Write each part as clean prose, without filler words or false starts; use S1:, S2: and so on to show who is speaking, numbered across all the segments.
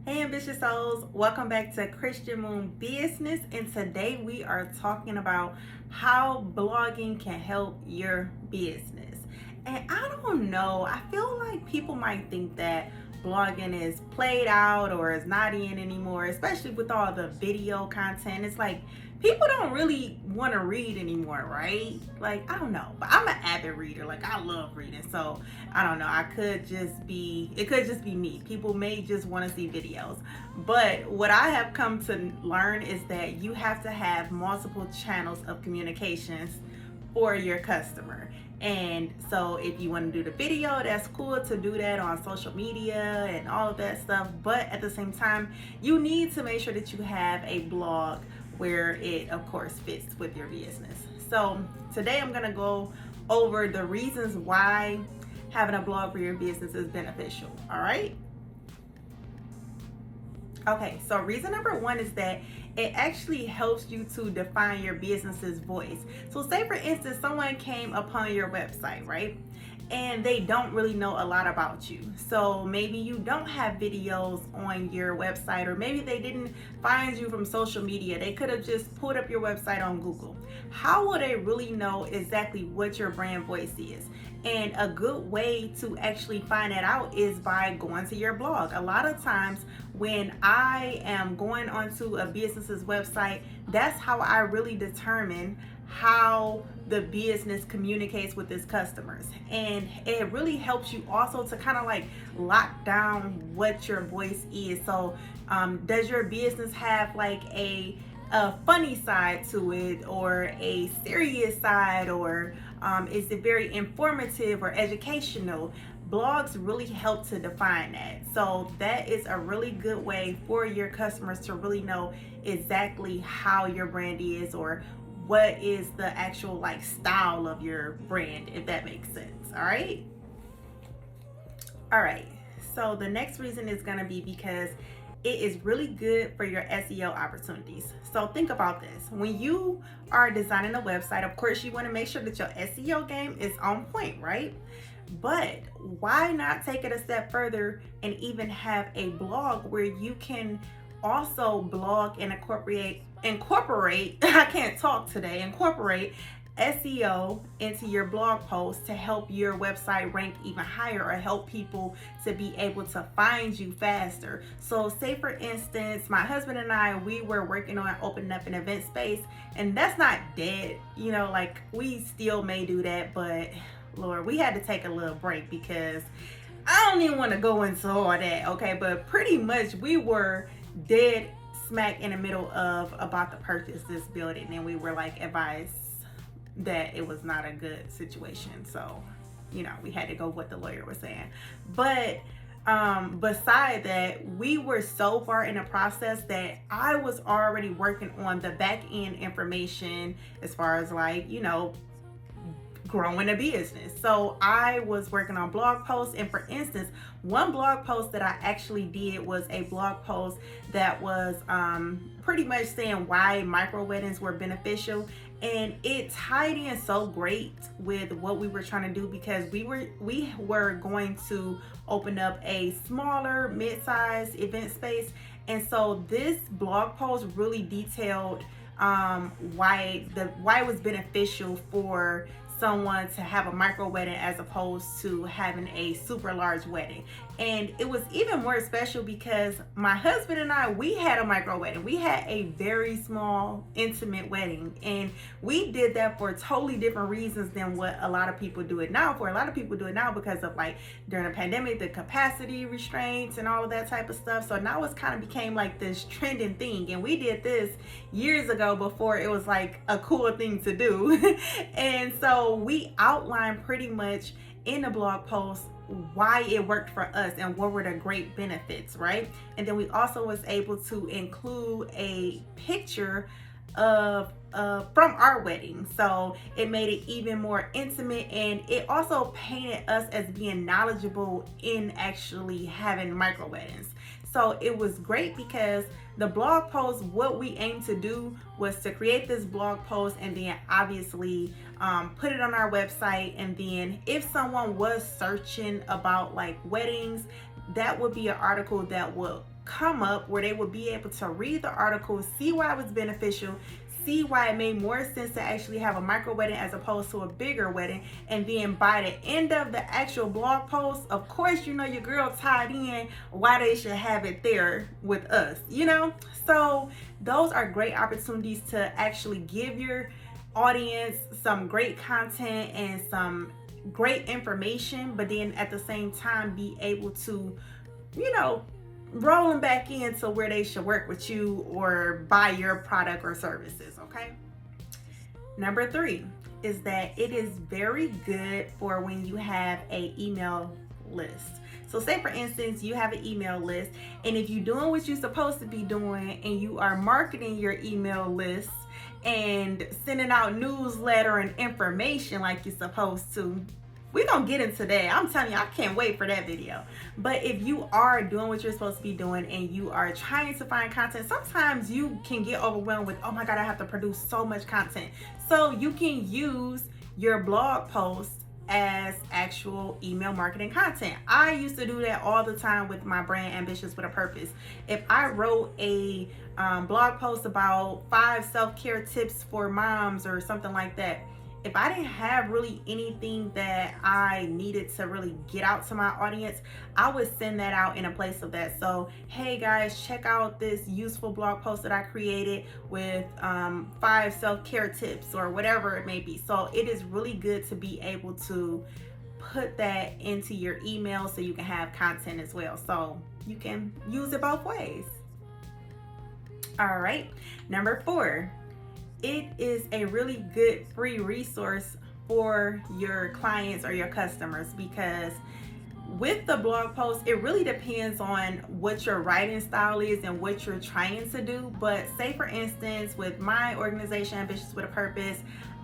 S1: Hey ambitious souls, welcome back to Christian Moon Business, and today we are talking about how blogging can help your business. And I don't know, I feel like people might think that blogging is played out or is not in anymore, especially with all the video content. It's like people don't really want to read anymore, right? Like, I don't know, but I'm an avid reader. Like, I love reading. So I don't know, it could just be me. People may just want to see videos. But what I have come to learn is that you have to have multiple channels of communications for your customer. And so if you want to do the video, that's cool to do that on social media and all of that stuff. But at the same time, you need to make sure that you have a blog where it, of course, fits with your business. So today I'm going to go over the reasons why having a blog for your business is beneficial. All right. Okay, so reason number one is that it actually helps you to define your business's voice. So say for instance, someone came upon your website, right? And they don't really know a lot about you. So maybe you don't have videos on your website, or maybe they didn't find you from social media. They could have just pulled up your website on Google. How will they really know exactly what your brand voice is? And a good way to actually find that out is by going to your blog. A lot of times when I am going onto a business's website, that's how I really determine how the business communicates with its customers. And it really helps you also to kind of like lock down what your voice is. So does your business have like a funny side to it, or a serious side, or is it very informative or educational? Blogs really help to define that. So that is a really good way for your customers to really know exactly how your brand is, or what is the actual like style of your brand, if that makes sense. All right. So the next reason is going to be because it is really good for your SEO opportunities. So think about this. When you are designing a website, of course, you want to make sure that your SEO game is on point, right? But why not take it a step further and even have a blog where you can also blog and incorporate I can't talk today, incorporate SEO into your blog post to help your website rank even higher, or help people to be able to find you faster. So say for instance, my husband and I, we were working on opening up an event space, and that's not dead, like we still may do that, but Lord, we had to take a little break because I don't even want to go into all that, okay? But pretty much we were dead smack in the middle of about to purchase this building, and we were like advised that it was not a good situation. So, we had to go what the lawyer was saying. But beside that, we were so far in the process that I was already working on the back end information as far as like, growing a business. So I was working on blog posts, and for instance, one blog post that I actually did was a blog post that was pretty much saying why micro weddings were beneficial, and it tied in so great with what we were trying to do, because we were going to open up a smaller mid-sized event space. And so this blog post really detailed why it was beneficial for someone to have a micro wedding as opposed to having a super large wedding. And it was even more special because my husband and I, we had a micro wedding. We had a very small, intimate wedding, and we did that for totally different reasons than what a lot of people do it now for. A lot of people do it now because of like during the pandemic, the capacity restraints and all of that type of stuff. So now it's kind of became like this trending thing, and we did this years ago before it was like a cool thing to do. And so we outlined pretty much in the blog post why it worked for us and what were the great benefits, right? And then we also was able to include a picture of from our wedding, so it made it even more intimate, and it also painted us as being knowledgeable in actually having micro weddings. So it was great because the blog post, what we aimed to do was to create this blog post and then obviously put it on our website. And then if someone was searching about like weddings, that would be an article that will come up where they would be able to read the article, see why it was beneficial, see why it made more sense to actually have a micro wedding as opposed to a bigger wedding. And then by the end of the actual blog post, of course, you know, your girl tied in why they should have it there with us, you know? So those are great opportunities to actually give your audience some great content and some great information, but then at the same time be able to, you know, rolling back into where they should work with you or buy your product or services. Okay. Number 3 is that it is very good for when you have a email list. So say for instance, you have an email list, and if you're doing what you're supposed to be doing and you are marketing your email list and sending out newsletter and information like you're supposed to, we're gonna get into that. I'm telling you, I can't wait for that video. But if you are doing what you're supposed to be doing and you are trying to find content, sometimes you can get overwhelmed with, oh my God, I have to produce so much content. So you can use your blog post as actual email marketing content. I used to do that all the time with my brand Ambitious with a Purpose. If I wrote a blog post about 5 self-care tips for moms or something like that, if I didn't have really anything that I needed to really get out to my audience, I would send that out in a place of that. So, hey guys, check out this useful blog post that I created with 5 self-care tips or whatever it may be. So it is really good to be able to put that into your email so you can have content as well. So you can use it both ways. All right, number 4. It is a really good free resource for your clients or your customers, because with the blog post, it really depends on what your writing style is and what you're trying to do. But say for instance, with my organization, Ambitious with a Purpose,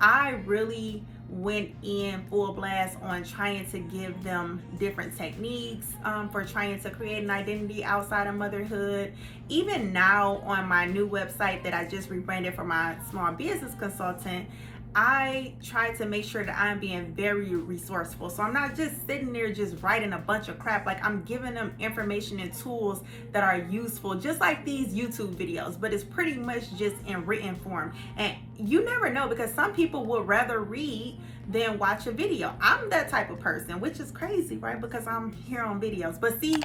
S1: I really went in full blast on trying to give them different techniques for trying to create an identity outside of motherhood. Even now on my new website that I just rebranded for my small business consultant, I try to make sure that I'm being very resourceful. So I'm not just sitting there just writing a bunch of crap. Like, I'm giving them information and tools that are useful, just like these YouTube videos, but it's pretty much just in written form. And you never know, because some people would rather read than watch a video. I'm that type of person, which is crazy, right? Because I'm here on videos. But see,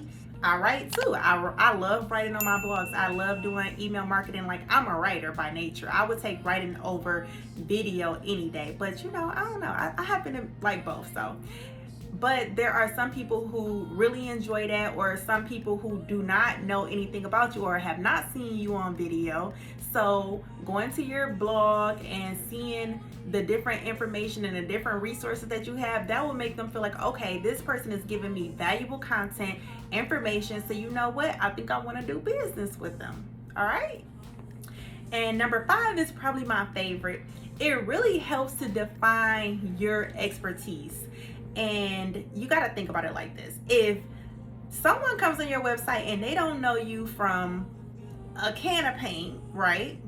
S1: I write too. I love writing on my blogs. I love doing email marketing. Like, I'm a writer by nature. I would take writing over video any day. But you know, I don't know. I happen to like both. So, but there are some people who really enjoy that, or some people who do not know anything about you or have not seen you on video. So going to your blog and seeing the different information and the different resources that you have, that will make them feel like, okay, this person is giving me valuable content, information. So you know what? I think I want to do business with them. All right. And number 5 is probably my favorite. It really helps to define your expertise. And you got to think about it like this. If someone comes on your website and they don't know you from a can of paint, right?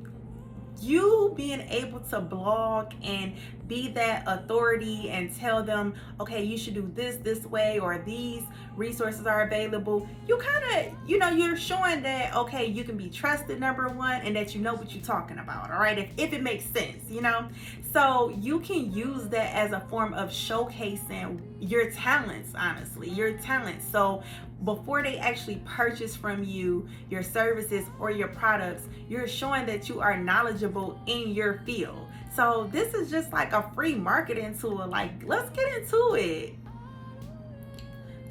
S1: You being able to blog and be that authority and tell them, okay, you should do this way, or these resources are available. You kind of, you know, you're showing that, okay, you can be trusted, number 1, and that you know what you're talking about, all right? If it makes sense, you know? So you can use that as a form of showcasing your talents, honestly, your talents. So before they actually purchase from you your services or your products, you're showing that you are knowledgeable in your field. So this is just like a free marketing tool. Like, let's get into it.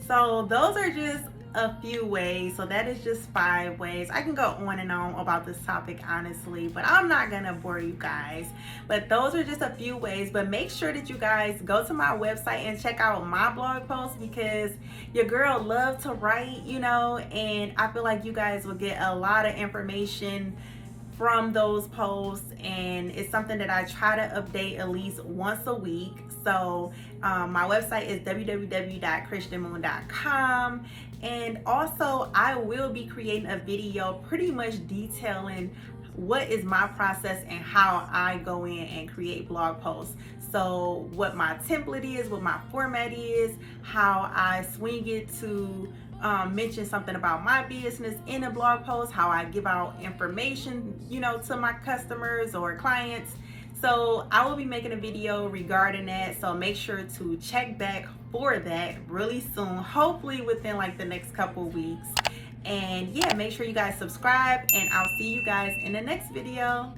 S1: So those are just a few ways. So that is just 5 ways. I can go on and on about this topic, honestly, but I'm not gonna bore you guys. But those are just a few ways. But make sure that you guys go to my website and check out my blog posts, because your girl loves to write, you know, and I feel like you guys will get a lot of information from those posts, and it's something that I try to update at least once a week. So my website is www.christianmoon.com, and also I will be creating a video pretty much detailing what is my process and how I go in and create blog posts. So what my template is, what my format is, how I swing it to mention something about my business in a blog post, how I give out information, you know, to my customers or clients. So I will be making a video regarding that. So make sure to check back for that really soon, hopefully within like the next couple weeks. And yeah, make sure you guys subscribe, and I'll see you guys in the next video.